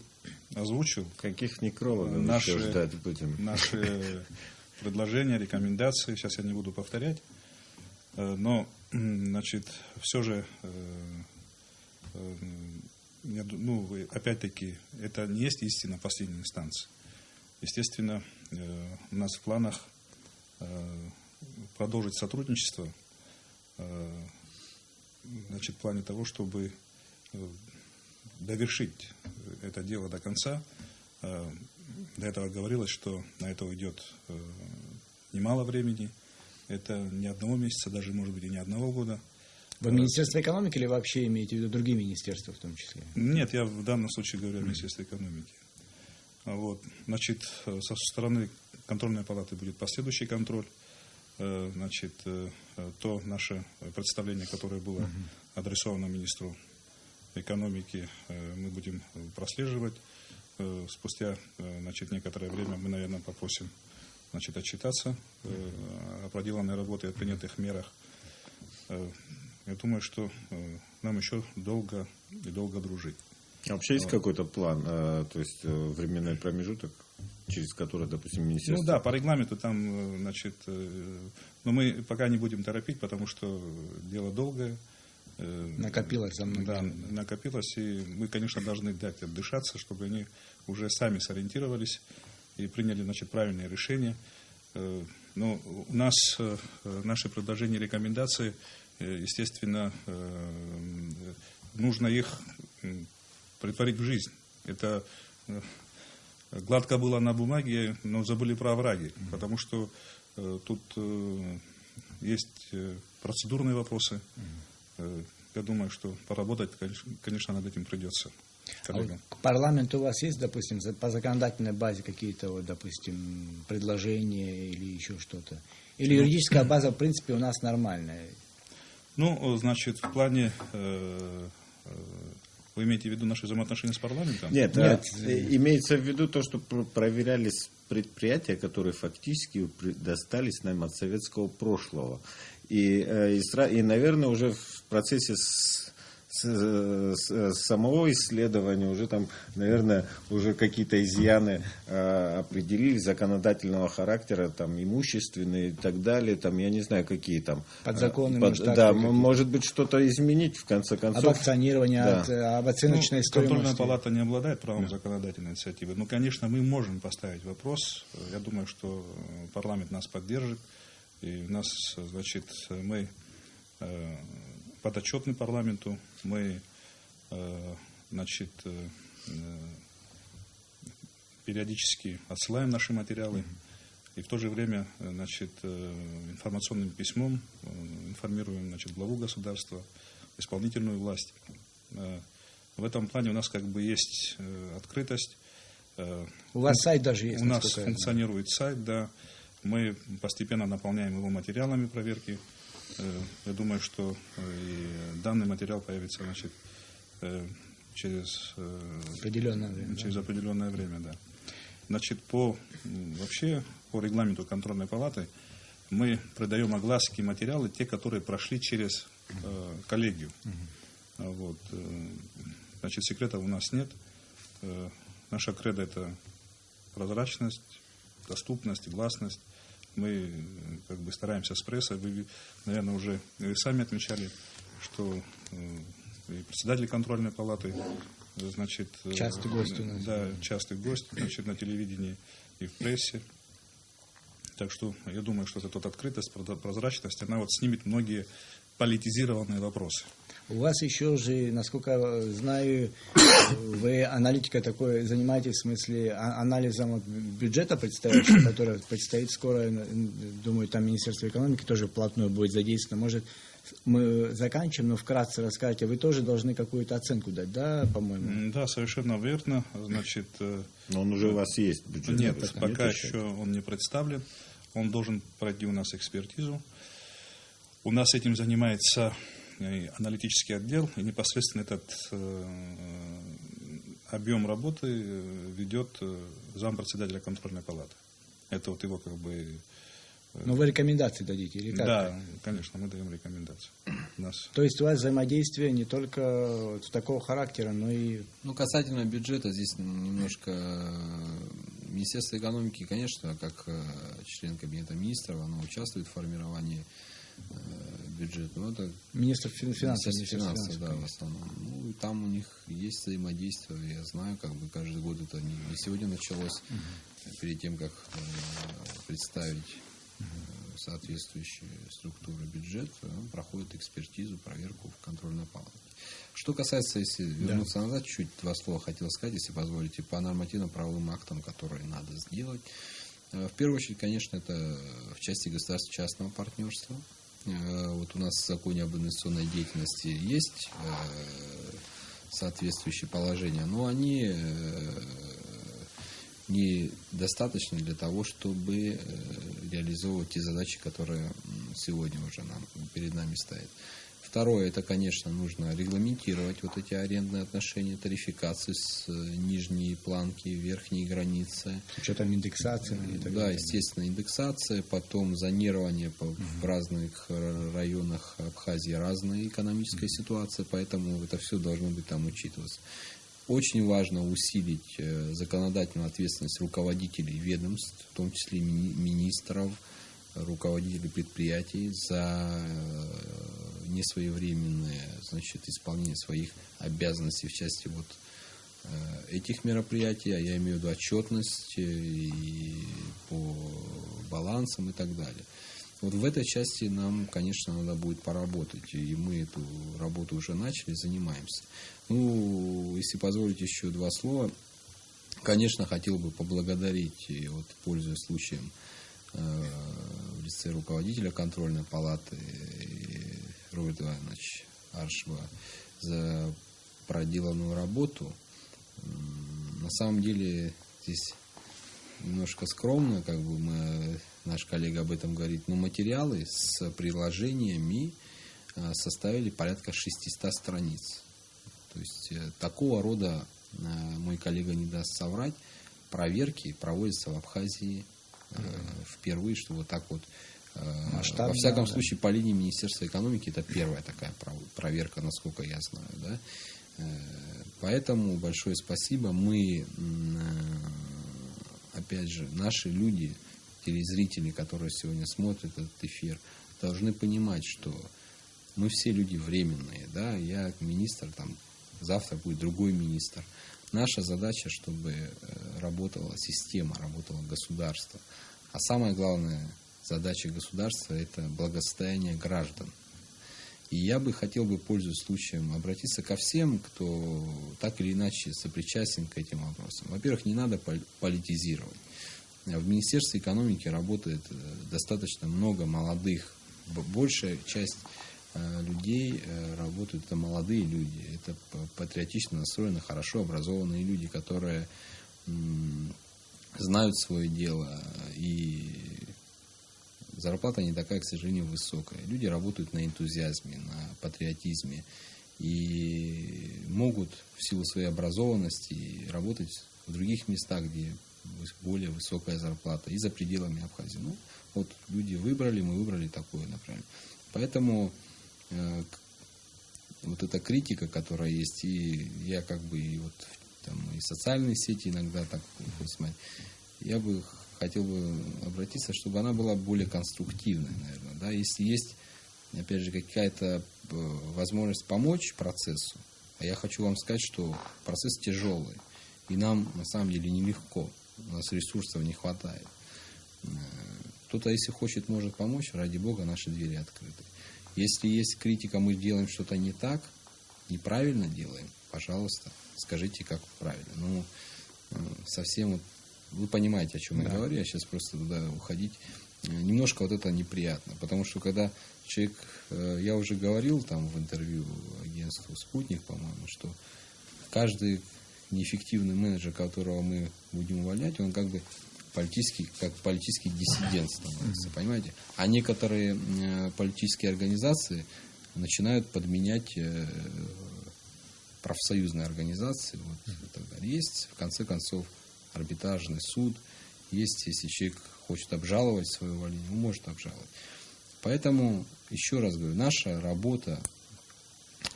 озвучил. Каких некрологов еще ждать будем? Наши предложения, рекомендации. Сейчас я не буду повторять. Но, значит, все же, ну, опять-таки, это не есть истина последней инстанции. Естественно, у нас в планах продолжить сотрудничество, значит, в плане того, чтобы довершить это дело до конца. До этого говорилось, что на это уйдет немало времени. Это не одного месяца, даже, может быть, и не одного года. Вы Министерство экономики или вообще имеете в виду другие министерства в том числе? Нет, я в данном случае говорю о Министерстве экономики. Вот. Значит, со стороны контрольной палаты будет последующий контроль. Значит, то наше представление, которое было адресовано министру экономики, мы будем прослеживать. Спустя, значит, некоторое время мы, наверное, попросим, значит, отчитаться о проделанной работе, о принятых мерах. Я думаю, что нам еще долго и долго дружить. А вообще есть какой-то план, то есть временной промежуток, через который, допустим, министерство... Ну да, по регламенту там, значит, но мы пока не будем торопить, потому что дело долгое. Накопилось за много. Да, накопилось, и мы, конечно, должны дать отдышаться, чтобы они уже сами сориентировались и приняли, значит, правильные решения. Но у нас наши предложения и рекомендации, естественно, нужно их претворить в жизнь. Это гладко было на бумаге, но забыли про овраги, потому что тут есть процедурные вопросы. Я думаю, что поработать, конечно, над этим придется. А вот к парламенту у вас есть, допустим, по законодательной базе какие-то, вот, допустим, предложения или еще что-то? Или юридическая база, в принципе, у нас нормальная? Ну, значит, в плане... Вы имеете в виду наши взаимоотношения с парламентом? Нет, имеется в виду то, что проверялись предприятия, которые фактически достались нам от советского прошлого. И наверное, уже в процессе самого исследования уже там, наверное, уже какие-то изъяны определились законодательного характера, там, имущественные и так далее, там, я не знаю, какие там. Подзаконные. Да, может быть, что-то изменить, в конце концов. Об акционировании, да. Об оценочной стоимости. Контрольная палата не обладает правом законодательной инициативы. Но, конечно, мы можем поставить вопрос. Я думаю, что парламент нас поддержит. И у нас, значит, мы подотчетны парламенту, мы, значит, периодически отсылаем наши материалы и в то же время, значит, информационным письмом информируем, значит, главу государства, исполнительную власть. В этом плане у нас как бы есть открытость. У вас сайт даже есть? У нас функционирует сайт, да. Мы постепенно наполняем его материалами проверки. Я думаю, что и данный материал появится, значит, через определенное время, да. Значит, вообще по регламенту контрольной палаты мы придаем огласке материалы, те, которые прошли через коллегию. Вот. Значит, секретов у нас нет. Наша кредо — это прозрачность, доступность, гласность. Мы как бы стараемся с прессой. Вы, наверное, уже сами отмечали, что и председатель контрольной палаты, значит, частый гость у нас. Да, частый гость, значит, на телевидении и в прессе. Так что я думаю, что эта открытость, прозрачность, она вот снимет многие политизированные вопросы. У вас еще же, насколько знаю, вы аналитика такой занимаетесь, в смысле анализом бюджета предстоящего, который предстоит скоро, думаю, там Министерство экономики тоже вплотную будет задействовано. Может, мы заканчиваем, но вкратце расскажите, вы тоже должны какую-то оценку дать, да, по-моему? Да, совершенно верно. Значит, но он уже у вас есть бюджет? Нет, пока еще он не представлен. Он должен пройти у нас экспертизу. У нас этим занимается аналитический отдел, и непосредственно этот объем работы ведет зампредседателя контрольной палаты. Это вот его как бы... Но вы рекомендации дадите или как? Да, конечно, мы даем рекомендации. То есть у вас взаимодействие не только такого характера, но и... Ну, касательно бюджета, здесь немножко Министерство экономики, конечно, как член Кабинета министров, оно участвует в формировании бюджета. Но это Министр финансов, да, в основном. Ну, там у них есть взаимодействие. Я знаю, как бы каждый год это не сегодня началось, перед тем, как представить соответствующие структуры бюджета, он проходит экспертизу, проверку в контрольной палате. Что касается, если вернуться назад, чуть два слова хотел сказать, если позволите, по нормативно-правовым актам, которые надо сделать. В первую очередь, конечно, это в части государственно-частного партнерства. Вот у нас в законе об инвестиционной деятельности есть соответствующие положения, но они недостаточны для того, чтобы реализовывать те задачи, которые сегодня уже перед нами стоят. Второе, это, конечно, нужно регламентировать вот эти арендные отношения, тарификацию с нижней планки, верхней границы. С учетом индексации. Да, естественно, индексация, потом зонирование в разных районах Абхазии, разная экономическая ситуация, поэтому это все должно быть там учитываться. Очень важно усилить законодательную ответственность руководителей ведомств, в том числе министров, руководителей предприятий за несвоевременное, исполнение своих обязанностей в части вот этих мероприятий, а я имею в виду отчетность и по балансам и так далее. Вот в этой части нам, конечно, надо будет поработать, и мы эту работу уже начали, занимаемся. Ну, если позволите еще два слова, конечно, хотел бы поблагодарить, и вот, пользуясь случаем, в лице руководителя контрольной палаты Роберта Ивановича Аршева за проделанную работу. На самом деле здесь немножко скромно, наш коллега об этом говорит, но материалы с приложениями составили порядка 600 страниц. То есть такого рода, мой коллега не даст соврать, проверки проводятся в Абхазии впервые, что вот так вот, во всяком случае, по линии Министерства экономики, это первая такая проверка, насколько я знаю. Да? Поэтому большое спасибо. Мы, опять же, наши люди, телезрители, которые сегодня смотрят этот эфир, должны понимать, что мы все люди временные. Да? Я министр, завтра будет другой министр. Наша задача, чтобы работала система, работало государство. А самая главная задача государства – это благосостояние граждан. И я бы хотел, пользуясь случаем, обратиться ко всем, кто так или иначе сопричастен к этим вопросам. Во-первых, не надо политизировать. В Министерстве экономики работает достаточно много молодых. Большая часть людей работают, это молодые люди, это патриотично настроенные, хорошо образованные люди, которые знают свое дело, и зарплата не такая, к сожалению, высокая. Люди работают на энтузиазме, на патриотизме и могут в силу своей образованности работать в других местах, где более высокая зарплата, и за пределами Абхазии. Ну, вот люди выбрали, мы выбрали такое направление. Поэтому вот эта критика, которая есть, и я и социальные сети иногда так смотрю, я бы хотел обратиться, чтобы она была более конструктивной, наверное. Да? Если есть, опять же, какая-то возможность помочь процессу, а я хочу вам сказать, что процесс тяжелый, и нам на самом деле нелегко, у нас ресурсов не хватает. Кто-то, если хочет, может помочь, ради Бога, наши двери открыты. Если есть критика, мы делаем что-то не так, неправильно делаем, пожалуйста, скажите, как правильно. Совсем вы понимаете, о чем я говорю, я сейчас просто туда уходить. Немножко это неприятно, потому что когда человек, я уже говорил в интервью агентству «Спутник», по-моему, что каждый неэффективный менеджер, которого мы будем увольнять, он как политический диссидент становится, понимаете? А некоторые политические организации начинают подменять профсоюзные организации. Есть, в конце концов, арбитражный суд. Есть, если человек хочет обжаловать свое увольнение, он может обжаловать. Поэтому, еще раз говорю, наша работа,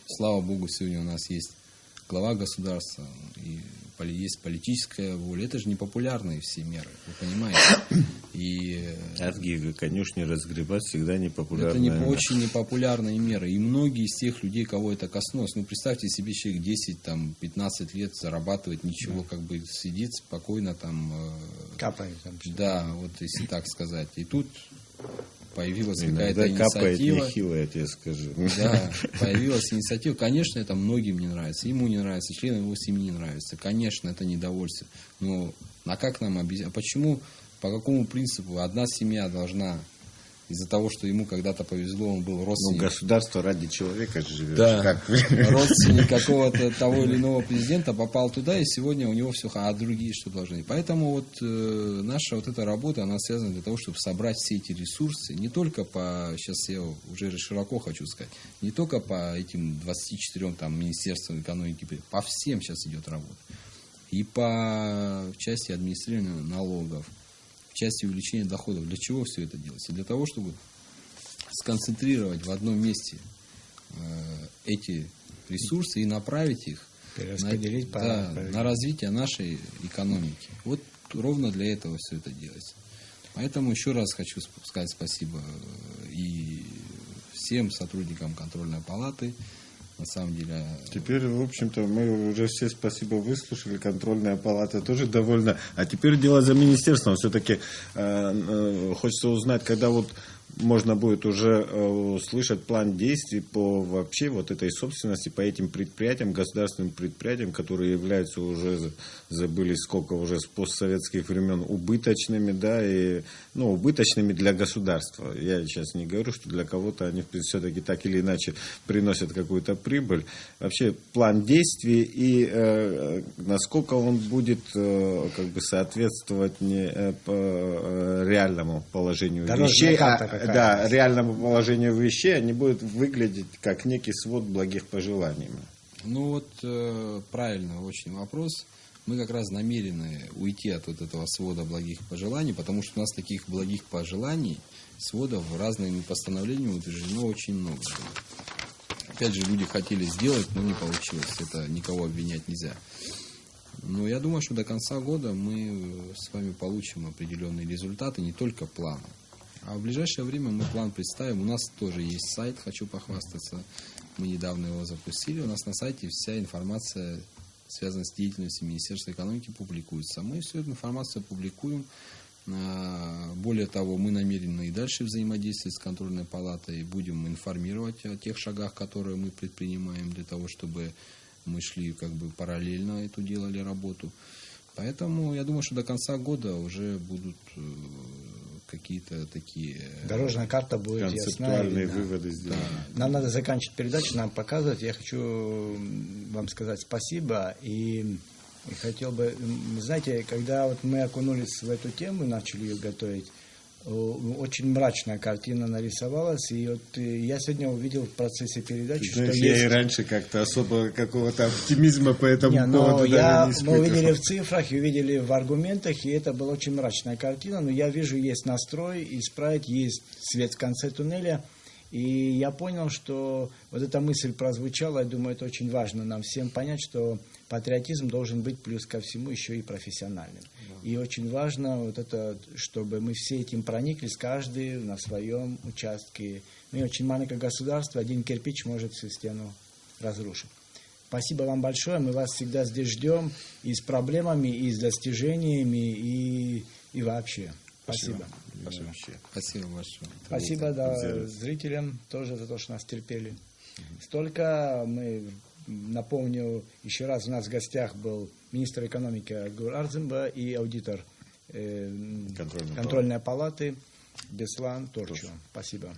слава Богу, сегодня у нас есть глава государства, и есть политическая воля. Это же непопулярные все меры, вы понимаете. И от гигаконюшни разгребать всегда непопулярная это очень непопулярные меры. И многие из тех людей, кого это коснулось, представьте себе, человек 10-15 лет зарабатывает, ничего, сидит спокойно капает. Да, вот если так сказать. И тут появилась какая-то Иногда капает инициатива. нехило, я тебе скажу. Да, появилась инициатива. Конечно, это многим не нравится. Ему не нравится, членам его семьи не нравится. Конечно, это недовольство. Но а как нам объяснить? А почему, по какому принципу одна семья должна, из-за того, что ему когда-то повезло, он был Ну, родственник, государство ради человека живет. да, Как? родственник какого-то того или иного президента попал туда, и сегодня у него все, а другие что должны. Поэтому вот наша вот эта работа, она связана для того, чтобы собрать все эти ресурсы, не только по, сейчас я уже широко хочу сказать, не только по этим 24 там, министерствам экономики, по всем сейчас идет работа. И по части администрирования налогов, в части увеличения доходов. Для чего все это делается? Для того, чтобы сконцентрировать в одном месте эти ресурсы и направить их Перераспределить на развитие нашей экономики. Вот ровно для этого все это делается. Поэтому еще раз хочу сказать спасибо и всем сотрудникам контрольной палаты. На самом деле... Теперь, в общем-то, мы уже все спасибо выслушали. Контрольная палата тоже довольна. А теперь дело за министерством. Все-таки хочется узнать, когда вот можно будет уже услышать план действий по вообще вот этой собственности, по этим предприятиям, государственным предприятиям, которые являются уже, забыли сколько уже с постсоветских времен, убыточными, да, и, ну, убыточными для государства. Я сейчас не говорю, что для кого-то они все-таки так или иначе приносят какую-то прибыль. Вообще план действий и насколько он будет как бы соответствовать не по реальному положению вещей, да, реальному положению вещей, они будут выглядеть как некий свод благих пожеланий. Ну вот правильный очень вопрос. Мы как раз намерены уйти от вот этого свода благих пожеланий, потому что у нас таких благих пожеланий, сводов разными постановлениями утверждено очень много. Опять же, люди хотели сделать, но не получилось. Это никого обвинять нельзя. Но я думаю, что до конца года мы с вами получим определенные результаты, не только плана. А в ближайшее время мы план представим. У нас тоже есть сайт, хочу похвастаться. Мы недавно его запустили. У нас на сайте вся информация, связанная с деятельностью Министерства экономики, публикуется. Мы всю эту информацию публикуем. Более того, мы намерены и дальше взаимодействовать с контрольной палатой. Будем информировать о тех шагах, которые мы предпринимаем для того, чтобы мы шли как бы параллельно эту делали работу. Поэтому я думаю, что до конца года уже будут какие-то такие... Дорожная карта будет концептуальные ясна. выводы сделаны. Да. Нам надо заканчивать передачу, нам показывать. Я хочу вам сказать спасибо. И хотел бы... Знаете, когда вот мы окунулись в эту тему, начали ее готовить, очень мрачная картина нарисовалась. И вот я сегодня увидел в процессе передачи, что Знаешь, есть... я и раньше как-то особо какого-то оптимизма по этому поводу мы испытывал. увидели в цифрах и увидели в аргументах, и это была очень мрачная картина, но я вижу, есть настрой исправить, есть свет в конце туннеля, и я понял, что вот эта мысль прозвучала, я думаю, это очень важно нам всем понять, что патриотизм должен быть плюс ко всему еще и профессиональным. И очень важно вот это, чтобы мы все этим прониклись, каждый на своем участке. Мы очень маленькое государство, один кирпич может всю стену разрушить. Спасибо вам большое, мы вас всегда здесь ждем и с проблемами, и с достижениями, и вообще. Спасибо. Спасибо большое. Спасибо зрителям тоже за то, что нас терпели. Столько мы... Напомню, еще раз у нас в гостях был министр экономики Альгур Арзымба и аудитор контрольной палаты Беслан Торчу. Спасибо.